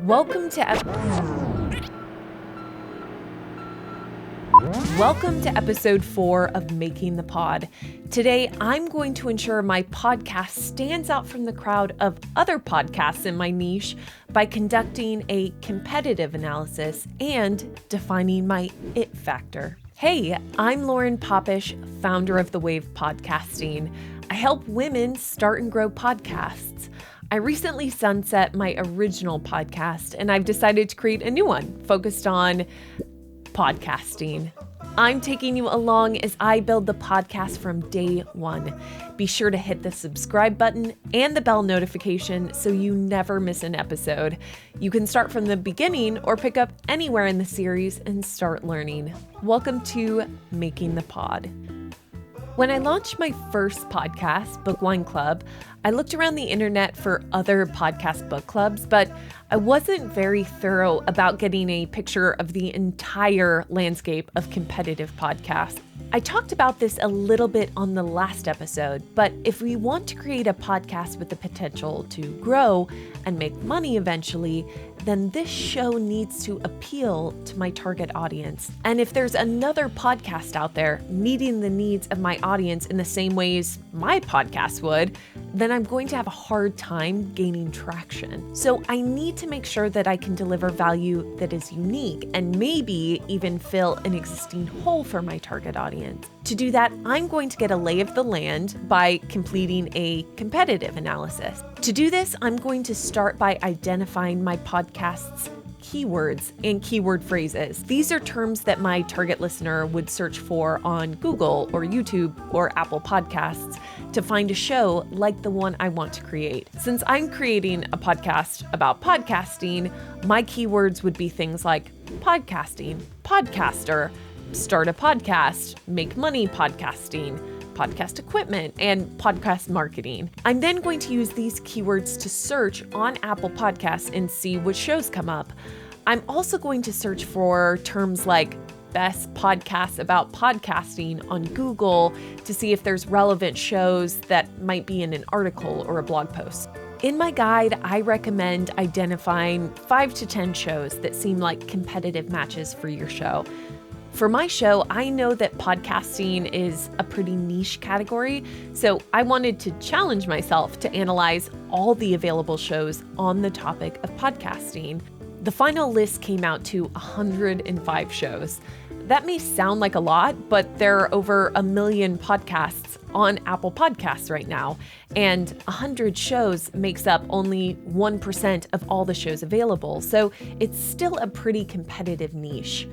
Welcome to episode 4 of Making the Pod. Today, I'm going to ensure my podcast stands out from the crowd of other podcasts in my niche by conducting a competitive analysis and defining my it factor. Hey, I'm Lauren Popish, founder of The Wave Podcasting. I help women start and grow podcasts. I recently sunset my original podcast, and I've decided to create a new one focused on podcasting. I'm taking you along as I build the podcast from day one. Be sure to hit the subscribe button and the bell notification so you never miss an episode. You can start from the beginning or pick up anywhere in the series and start learning. Welcome to Making the Pod. When I launched my first podcast, Book Wine Club, I looked around the internet for other podcast book clubs, but I wasn't very thorough about getting a picture of the entire landscape of competitive podcasts. I talked about this a little bit on the last episode, but if we want to create a podcast with the potential to grow and make money eventually, then this show needs to appeal to my target audience. And if there's another podcast out there meeting the needs of my audience in the same ways my podcast would, then I'm going to have a hard time gaining traction. So I need to make sure that I can deliver value that is unique and maybe even fill an existing hole for my target audience. To do that, I'm going to get a lay of the land by completing a competitive analysis. To do this, I'm going to start by identifying my podcast's keywords and keyword phrases. These are terms that my target listener would search for on Google or YouTube or Apple Podcasts to find a show like the one I want to create. Since I'm creating a podcast about podcasting, my keywords would be things like podcasting, podcaster, start a podcast, make money podcasting, podcast equipment, and podcast marketing. I'm then going to use these keywords to search on Apple Podcasts and see which shows come up. I'm also going to search for terms like best podcasts about podcasting on Google to see if there's relevant shows that might be in an article or a blog post. In my guide, I recommend identifying 5 to 10 shows that seem like competitive matches for your show. For my show, I know that podcasting is a pretty niche category, so I wanted to challenge myself to analyze all the available shows on the topic of podcasting. The final list came out to 105 shows. That may sound like a lot, but there are over 1 million podcasts on Apple Podcasts right now, and 100 shows makes up only 1% of all the shows available, so it's still a pretty competitive niche.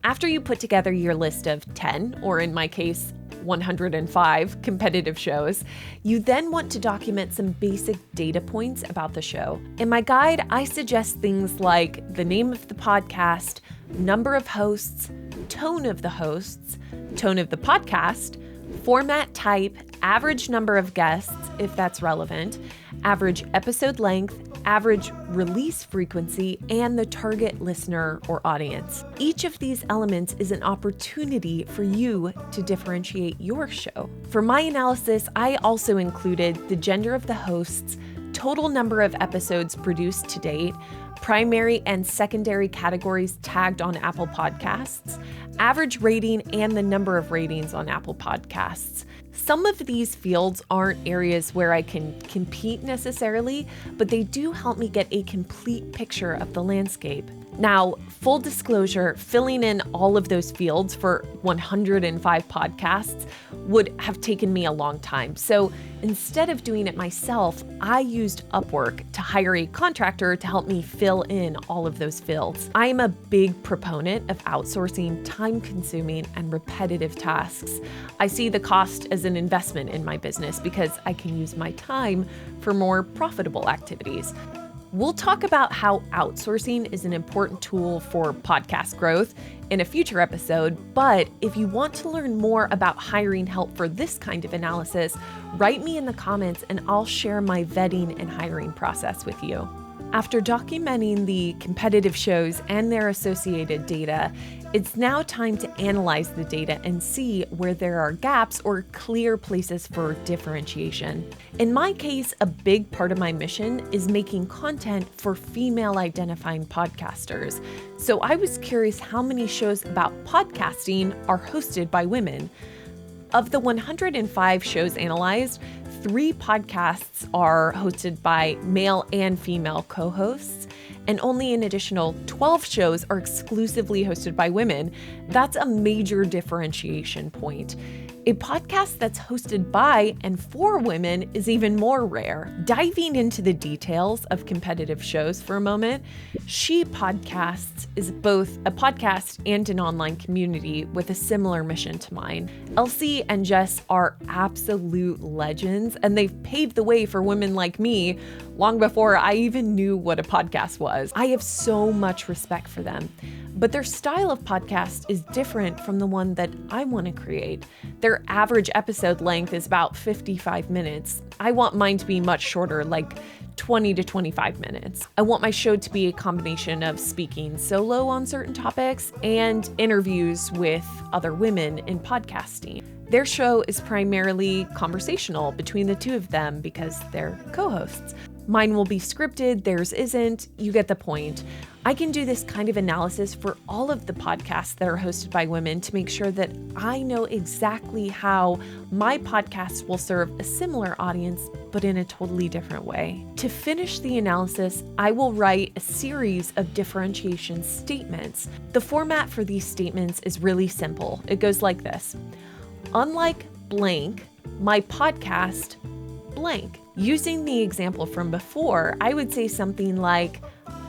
After you put together your list of 10, or in my case, 105 competitive shows, you then want to document some basic data points about the show. In my guide, I suggest things like the name of the podcast, number of hosts, tone of the hosts, tone of the podcast, format type, average number of guests, if that's relevant, average episode length, average release frequency, and the target listener or audience. Each of these elements is an opportunity for you to differentiate your show. For my analysis, I also included the gender of the hosts, total number of episodes produced to date, primary and secondary categories tagged on Apple Podcasts, average rating, and the number of ratings on Apple Podcasts. Some of these fields aren't areas where I can compete necessarily, but they do help me get a complete picture of the landscape. Now, full disclosure, filling in all of those fields for 105 podcasts would have taken me a long time. So instead of doing it myself, I used Upwork to hire a contractor to help me fill in all of those fields. I am a big proponent of outsourcing time-consuming and repetitive tasks. I see the cost as an investment in my business because I can use my time for more profitable activities. We'll talk about how outsourcing is an important tool for podcast growth in a future episode, but if you want to learn more about hiring help for this kind of analysis, write me in the comments and I'll share my vetting and hiring process with you. After documenting the competitive shows and their associated data, it's now time to analyze the data and see where there are gaps or clear places for differentiation. In my case, a big part of my mission is making content for female-identifying podcasters. So I was curious how many shows about podcasting are hosted by women. Of the 105 shows analyzed, 3 podcasts are hosted by male and female co-hosts, and only an additional 12 shows are exclusively hosted by women. That's a major differentiation point. A podcast that's hosted by and for women is even more rare. Diving into the details of competitive shows for a moment, She Podcasts is both a podcast and an online community with a similar mission to mine. Elsie and Jess are absolute legends, and they've paved the way for women like me long before I even knew what a podcast was. I have so much respect for them. But their style of podcast is different from the one that I want to create. Their average episode length is about 55 minutes. I want mine to be much shorter, like 20 to 25 minutes. I want my show to be a combination of speaking solo on certain topics and interviews with other women in podcasting. Their show is primarily conversational between the two of them because they're co-hosts. Mine will be scripted, theirs isn't. You get the point. I can do this kind of analysis for all of the podcasts that are hosted by women to make sure that I know exactly how my podcast will serve a similar audience, but in a totally different way. To finish the analysis, I will write a series of differentiation statements. The format for these statements is really simple. It goes like this. Unlike blank, my podcast blank. Using the example from before, I would say something like,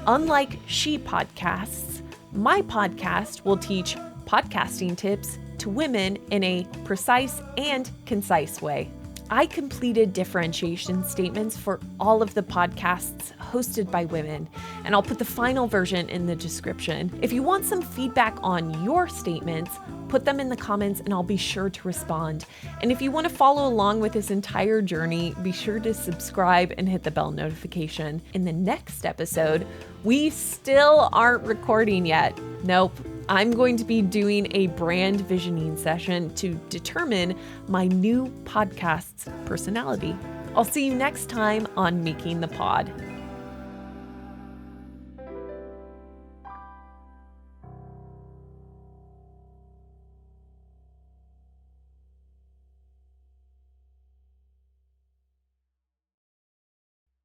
unlike She Podcasts, my podcast will teach podcasting tips to women in a precise and concise way. I completed differentiation statements for all of the podcasts hosted by women, and I'll put the final version in the description. If you want some feedback on your statements, put them in the comments and I'll be sure to respond. And if you want to follow along with this entire journey, be sure to subscribe and hit the bell notification. In the next episode, we still aren't recording yet. Nope. I'm going to be doing a brand visioning session to determine my new podcast's personality. I'll see you next time on Making the Pod.